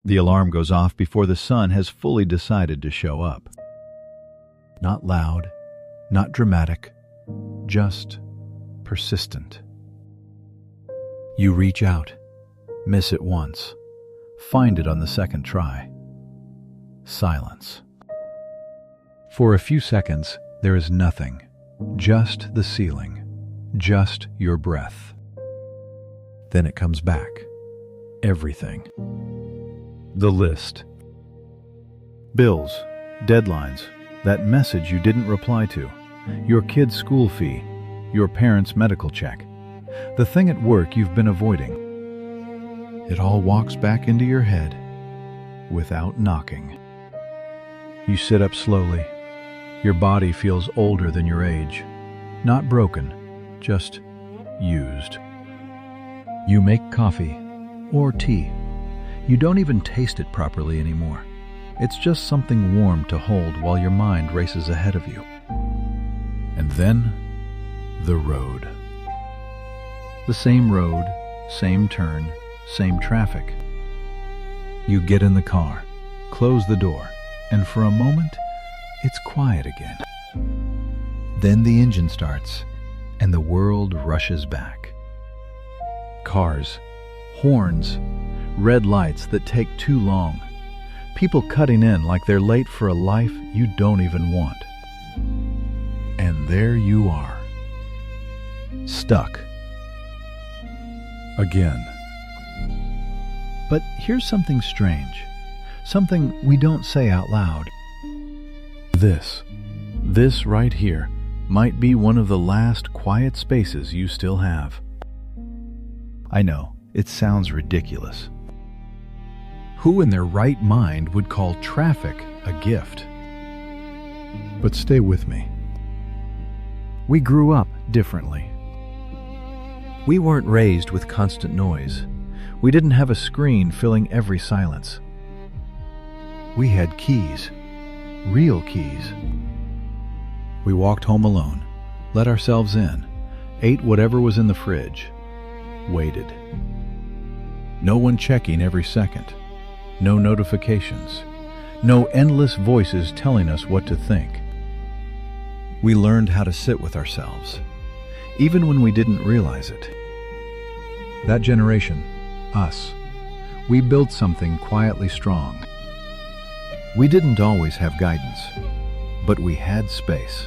The alarm goes off before the sun has fully decided to show up. Not loud, not dramatic, just persistent. You reach out, miss it once, find it on the second try. Silence. For a few seconds, there is nothing, just the ceiling, just your breath. Then it comes back. Everything. The list. Bills, deadlines, that message you didn't reply to, your kid's school fee, your parents' medical check, the thing at work you've been avoiding. It all walks back into your head without knocking. You sit up slowly. Your body feels older than your age. Not broken, just used. You make coffee or tea. You don't even taste it properly anymore. It's just something warm to hold while your mind races ahead of you. And then, the road. The same road, same turn, same traffic. You get in the car, close the door, and for a moment, it's quiet again. Then the engine starts, and the world rushes back. Cars, horns, red lights that take too long. People cutting in like they're late for a life you don't even want. And there you are. Stuck. Again. But here's something strange. Something we don't say out loud. This right here might be one of the last quiet spaces you still have. I know, it sounds ridiculous. Who in their right mind would call traffic a gift? But stay with me. We grew up differently. We weren't raised with constant noise. We didn't have a screen filling every silence. We had keys, real keys. We walked home alone, let ourselves in, ate whatever was in the fridge, waited. No one checking every second. No notifications. No endless voices telling us what to think. We learned how to sit with ourselves, even when we didn't realize it. That generation, us, we built something quietly strong. We didn't always have guidance, but we had space.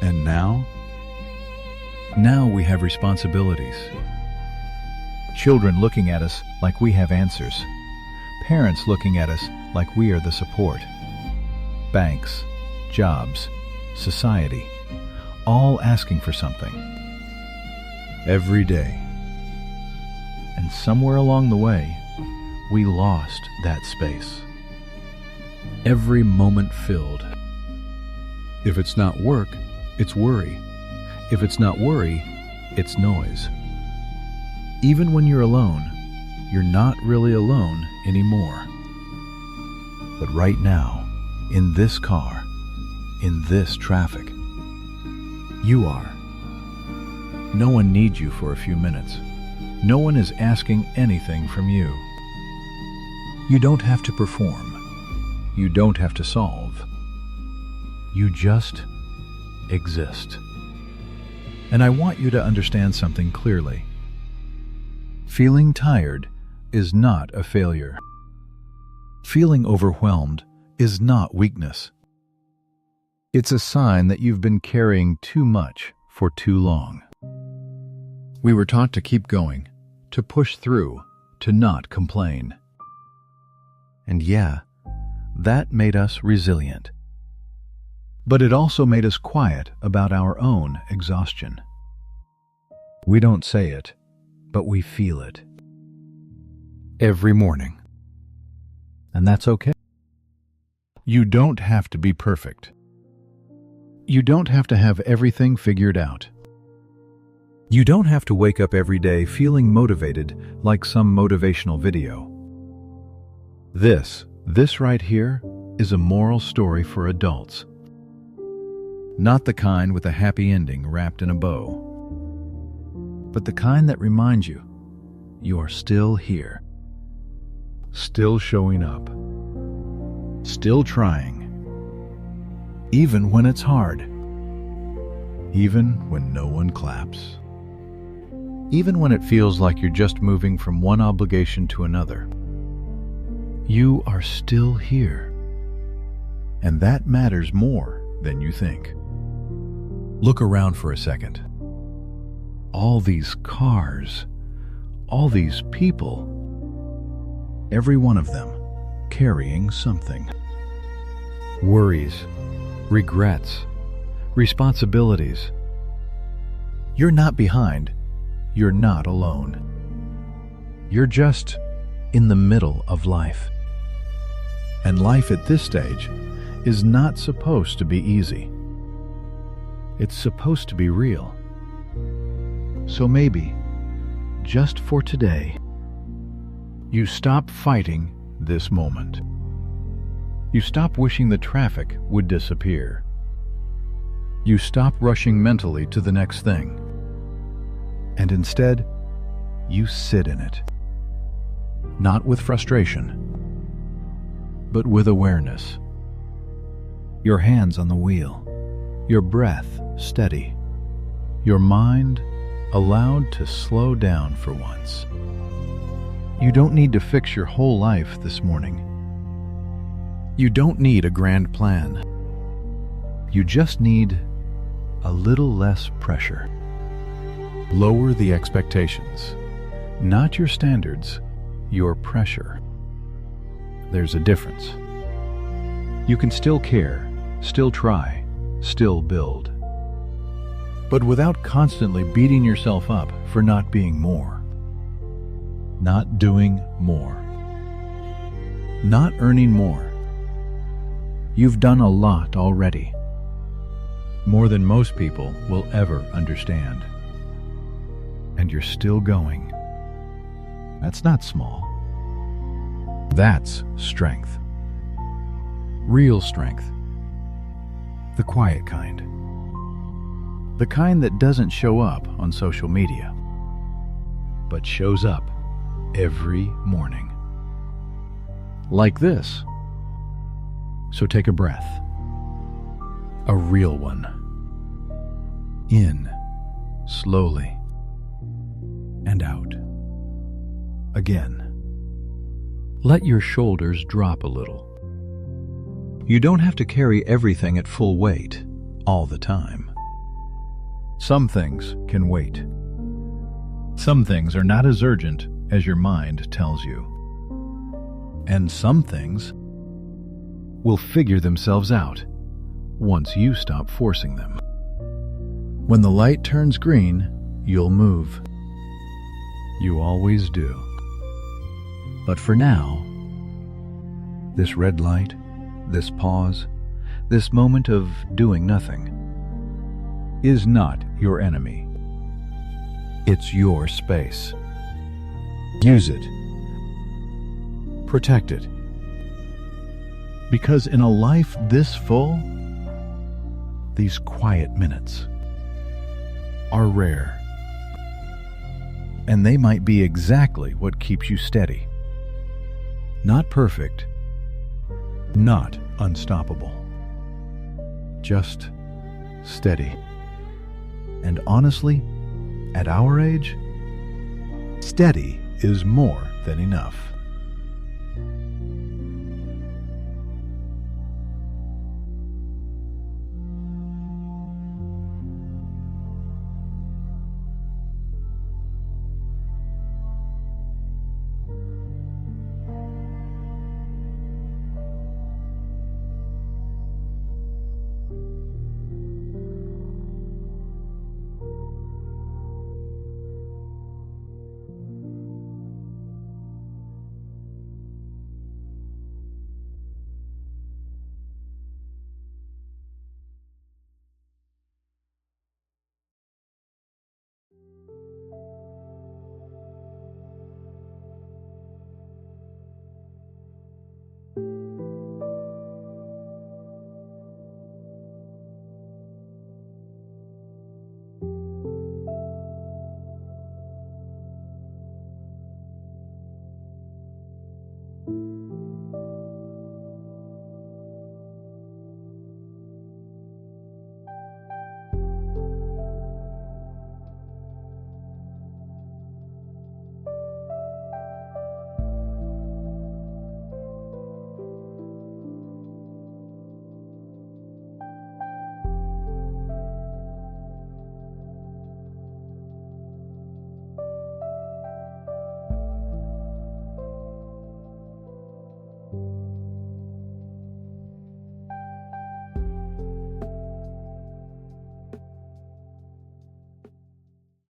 And now we have responsibilities. Children looking at us like we have answers. Parents looking at us like we are the support. Banks, jobs, society, all asking for something. Every day. And somewhere along the way, we lost that space. Every moment filled. If it's not work, it's worry. If it's not worry, it's noise. Even when you're alone, you're not really alone anymore. But right now, in this car, in this traffic, you are. No one needs you for a few minutes. No one is asking anything from you. You don't have to perform. You don't have to solve. You just exist. And I want you to understand something clearly. Feeling tired is not a failure. Feeling overwhelmed is not weakness. It's a sign that you've been carrying too much for too long. We were taught to keep going, to push through, to not complain. And yeah, that made us resilient. But it also made us quiet about our own exhaustion. We don't say it, but we feel it. Every morning. And that's okay. You don't have to be perfect. You don't have to have everything figured out. You don't have to wake up every day feeling motivated like some motivational video. This right here is a moral story for adults. Not the kind with a happy ending wrapped in a bow, but the kind that reminds you, you are still here. still showing up, still trying, even when it's hard, even when no one claps, even when it feels like you're just moving from one obligation to another. You are still here, and that matters more than you think. Look around for a second. All these cars, all these people, every one of them carrying something. Worries, regrets, responsibilities. You're not behind. You're not alone. You're just in the middle of life. And life at this stage is not supposed to be easy. It's supposed to be real. So maybe, just for today, you stop fighting this moment. You stop wishing the traffic would disappear. You stop rushing mentally to the next thing. And instead, you sit in it. Not with frustration, but with awareness. Your hands on the wheel, your breath steady, your mind allowed to slow down for once. You don't need to fix your whole life this morning. You don't need a grand plan. You just need a little less pressure. Lower the expectations, not your standards, your pressure. There's a difference. You can still care, still try, still build, but without constantly beating yourself up for not being more, not doing more, not earning more. You've done a lot already, more than most people will ever understand. And you're still going. That's not small. That's strength. Real strength. The quiet kind. The kind that doesn't show up on social media, but shows up every morning. Like this. So take a breath. A real one. In, slowly, and out. Again. Let your shoulders drop a little. You don't have to carry everything at full weight all the time. Some things can wait. Some things are not as urgent as your mind tells you. And some things will figure themselves out once you stop forcing them. When the light turns green, you'll move. You always do. But for now, this red light, this pause, this moment of doing nothing, is not your enemy. It's your space. Use it. Protect it. Because in a life this full, these quiet minutes are rare. And they might be exactly what keeps you steady. Not perfect, not unstoppable. Just steady. And honestly, at our age, steady is more than enough.